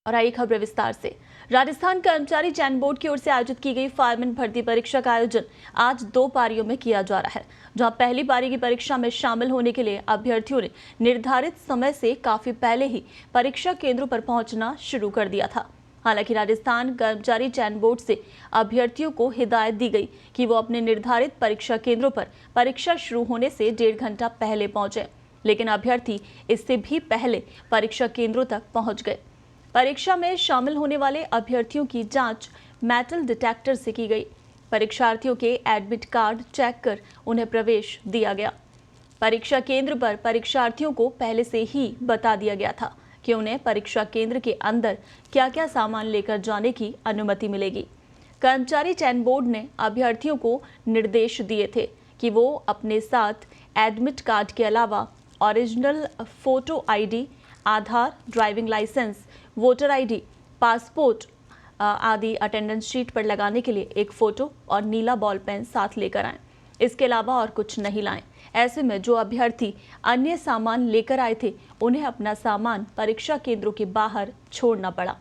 और आई खबर विस्तार से। राजस्थान कर्मचारी चयन बोर्ड की ओर से आयोजित की गई फायरमैन भर्ती परीक्षा का आयोजन आज 2 पारियों में किया जा रहा है, जहां पहली पारी की परीक्षा में शामिल होने के लिए अभ्यर्थियों ने निर्धारित समय से काफी पहले ही परीक्षा केंद्रों पर पहुंचना शुरू कर दिया था। हालांकि राजस्थान कर्मचारी चयन बोर्ड से अभ्यर्थियों को हिदायत दी गई कि वो अपने निर्धारित परीक्षा केंद्रों पर परीक्षा शुरू होने से 1.5 घंटा पहले पहुंचे, लेकिन अभ्यर्थी इससे भी पहले परीक्षा केंद्रों तक पहुंच गए। परीक्षा में शामिल होने वाले अभ्यर्थियों की जांच मेटल डिटेक्टर से की गई। परीक्षार्थियों के एडमिट कार्ड चेक कर उन्हें प्रवेश दिया गया। परीक्षा केंद्र पर परीक्षार्थियों को पहले से ही बता दिया गया था कि उन्हें परीक्षा केंद्र के अंदर क्या क्या सामान लेकर जाने की अनुमति मिलेगी। कर्मचारी चयन बोर्ड ने अभ्यर्थियों को निर्देश दिए थे कि वो अपने साथ एडमिट कार्ड के अलावा original photo ID, Aadhaar, driving licence, voter ID, passport आदि अटेंडेंस शीट पर लगाने के लिए एक फोटो और नीला बॉल पेन साथ लेकर आएं। इसके अलावा और कुछ नहीं लाएं। ऐसे में जो अभ्यर्थी अन्य सामान लेकर आए थे, उन्हें अपना सामान परीक्षा केंद्रों के बाहर छोड़ना पड़ा।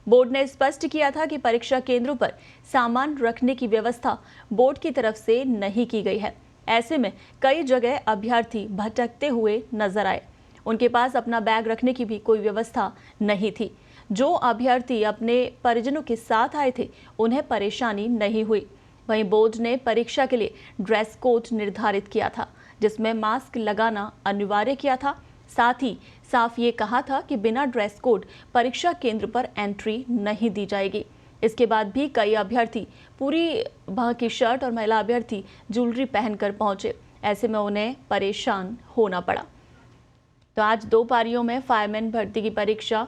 बोर्ड ने स्पष्ट किया था कि परीक्षा केंद्रों पर सामान रखने की व्यवस्था बोर्ड की तरफ से नहीं की गई है। ऐसे में कई जगह अभ्यर्थी भटकते हुए नजर आए। उनके पास अपना बैग रखने की भी कोई व्यवस्था नहीं थी। जो अभ्यर्थी अपने परिजनों के साथ आए थे, उन्हें परेशानी नहीं हुई। वहीं बोर्ड ने परीक्षा के लिए ड्रेस कोड निर्धारित किया था, जिसमें मास्क लगाना अनिवार्य किया था। साथ ही साफ ये कहा था कि बिना ड्रेस कोड परीक्षा केंद्र पर एंट्री नहीं दी जाएगी। इसके बाद भी कई अभ्यर्थी पूरी बाह की शर्ट और महिला अभ्यर्थी ज्वेलरी पहनकर पहुंचे। ऐसे में उन्हें परेशान होना पड़ा। तो आज 2 पारियों में फायरमैन भर्ती की परीक्षा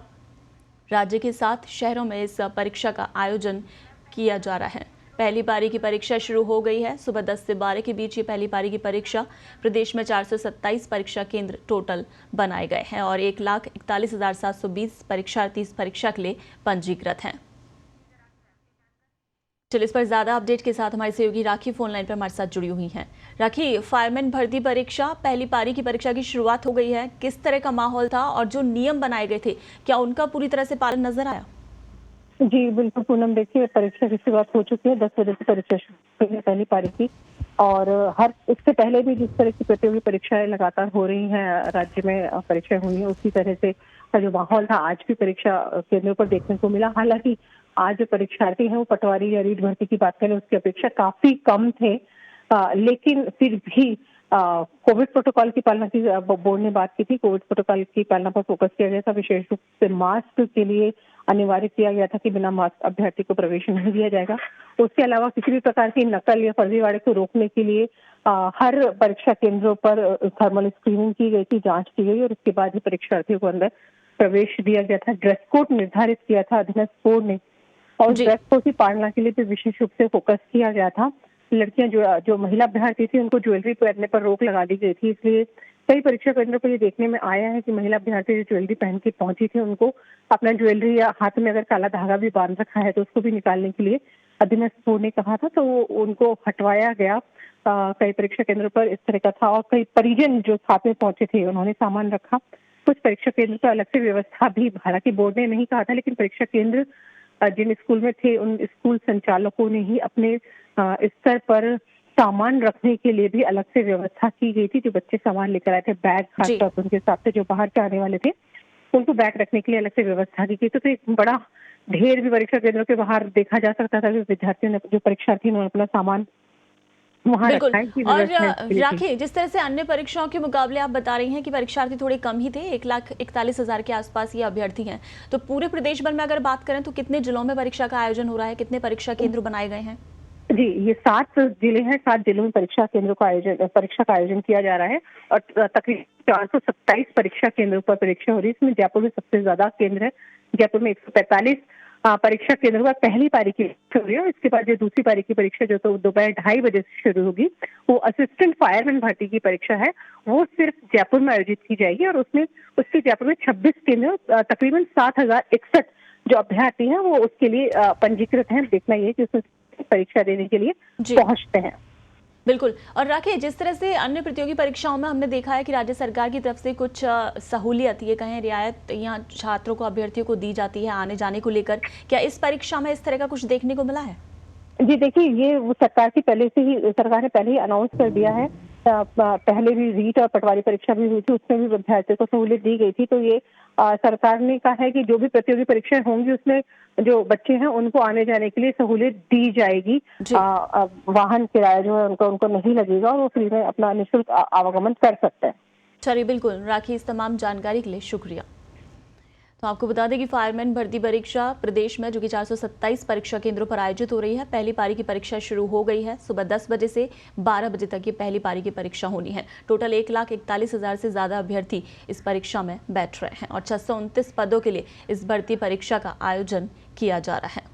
राज्य के 7 शहरों में इस परीक्षा का आयोजन किया जा रहा है। पहली पारी की परीक्षा शुरू हो गई है। सुबह 10 से 12 के बीच ये पहली पारी की परीक्षा। प्रदेश में 427 परीक्षा केंद्र टोटल बनाए गए हैं और 1,41,720 परीक्षार्थी इस परीक्षा के लिए पंजीकृत हैं। चलिए, इस पर ज्यादा अपडेट के साथ हमारी सहयोगी राखी फोन लाइन पर हमारे साथ जुड़ी हुई हैं। राखी, फायरमैन भर्ती परीक्षा पहली पारी की परीक्षा की शुरुआत हो गई है। किस तरह का माहौल था और जो नियम बनाए गए थे, क्या उनका पूरी तरह से पालन नजर आया? जी बिल्कुल पूनम, देखिए परीक्षा की शुरुआत हो चुकी है। 10 बजे से परीक्षा शुरू हुई है पहली पारी की। और हर इससे पहले भी जिस तरह की प्रतियोगी परीक्षाएं लगातार हो रही हैं, राज्य में परीक्षाएं हुई हैं, उसी तरह से का जो माहौल था आज भी परीक्षा केंद्रों पर देखने को मिला। हालांकि आज जो परीक्षार्थी हैं वो पटवारी या रीट भर्ती की बात करें उसकी अपेक्षा काफी कम थे, लेकिन फिर भी कोविड प्रोटोकॉल की पालना की बोर्ड ने बात की थी। कोविड प्रोटोकॉल की पालना पर फोकस किया गया था। विशेष रूप से मास्क के लिए अनिवार्य किया गया था कि बिना मास्क अभ्यर्थी को प्रवेश नहीं दिया जाएगा। उसके अलावा किसी भी प्रकार की नकल या फर्जीवाड़े को रोकने के लिए हर परीक्षा केंद्रों पर थर्मल स्क्रीनिंग की गई थी, जांच की गई और उसके बाद ही परीक्षार्थियों को अंदर प्रवेश दिया गया था। ड्रेस कोड निर्धारित किया था अधीनस्थ बोर्ड ने और ड्रेस कोड की पालना के लिए भी विशेष रूप से फोकस किया गया था। लड़कियां जो महिला अभ्यर्थी थी उनको ज्वेलरी पहनने पर रोक लगा दी गई थी, इसलिए कई परीक्षा केंद्रों पर ये देखने में आया है कि महिला अभ्यर्थी जो ज्वेलरी पहन के पहुंची थी उनको अपना ज्वेलरी या हाथ में अगर काला धागा भी बांध रखा है तो उसको भी निकालने के लिए अधीनस्थ बोर्ड ने कहा था, तो उनको हटवाया गया। कई परीक्षा केंद्रों पर इस तरह का था और कई परिजन जो साथ में पहुंचे थे उन्होंने सामान रखा। कुछ परीक्षा केंद्र पर अलग से व्यवस्था भी हालांकि बोर्ड ने नहीं कहा था, लेकिन परीक्षा केंद्र जिन स्कूल में थे उन स्कूल संचालकों ने ही अपने स्तर पर सामान रखने के लिए भी अलग से व्यवस्था की गई थी। जो बच्चे सामान लेकर आए थे, बैग खासतौर पर उनके हिसाब से जो बाहर के आने वाले थे उनको बैग रखने के लिए अलग से व्यवस्था की गई। तो एक बड़ा ढेर भी परीक्षा केंद्रों के बाहर देखा जा सकता था कि विद्यार्थियों ने जो परीक्षार्थी ने अपना सामान बिल्कुल। और राखी, जिस तरह से अन्य परीक्षाओं के मुकाबले आप बता रही हैं कि परीक्षार्थी थोड़े कम ही थे, 1,41,000 के आसपास ये अभ्यर्थी हैं, तो पूरे प्रदेश भर में अगर बात करें तो कितने जिलों में परीक्षा का आयोजन हो रहा है, कितने परीक्षा केंद्र बनाए गए हैं? जी, ये 7 जिले हैं। 7 जिलों में परीक्षा का आयोजन किया जा रहा है और तकरीबन 427 परीक्षा केंद्रों पर परीक्षा हो रही है। इसमें जयपुर में सबसे ज्यादा केंद्र है। जयपुर में 145 परीक्षा केंद्रों पर पहली पारी की परीक्षा हो रही है और इसके बाद जो दूसरी पारी की परीक्षा जो तो दोपहर 2:30 बजे से शुरू होगी, वो असिस्टेंट फायरमैन भर्ती की परीक्षा है, वो सिर्फ जयपुर में आयोजित की जाएगी और उसके जयपुर में 26 केंद्र तकरीबन 7,061 जो अभ्यर्थी हैं वो उसके लिए पंजीकृत हैं। देखना ये कि उसमें परीक्षा देने के लिए पहुंचते हैं। बिल्कुल। और राखी, जिस तरह से अन्य प्रतियोगी परीक्षाओं में हमने देखा है कि राज्य सरकार की तरफ से कुछ सहूलियत, ये कहें रियायत, यहाँ छात्रों को, अभ्यर्थियों को दी जाती है आने जाने को लेकर, क्या इस परीक्षा में इस तरह का कुछ देखने को मिला है? जी देखिए, ये वो सरकार की पहले से ही सरकार ने पहले ही अनाउंस कर दिया है। पहले भी रीट और पटवारी परीक्षा भी हुई थी, उसमें भी विद्यार्थियों को सहूलियत दी गई थी। तो ये सरकार ने कहा है कि जो भी प्रतियोगी परीक्षाएं होंगी उसमें जो बच्चे हैं उनको आने जाने के लिए सहूलियत दी जाएगी। जी। वाहन किराया जो है उनको नहीं लगेगा और वो फ्री में अपना निःशुल्क आवागमन कर सकते हैं। चलिए, बिल्कुल राखी, इस तमाम जानकारी के लिए शुक्रिया। तो आपको बता दें कि फायरमैन भर्ती परीक्षा प्रदेश में जो कि 427 परीक्षा केंद्रों पर आयोजित हो रही है। पहली पारी की परीक्षा शुरू हो गई है। सुबह 10 बजे से 12 बजे तक ये पहली पारी की परीक्षा होनी है। टोटल 1,41,000 से ज़्यादा अभ्यर्थी इस परीक्षा में बैठ रहे हैं और 629 पदों के लिए इस भर्ती परीक्षा का आयोजन किया जा रहा है।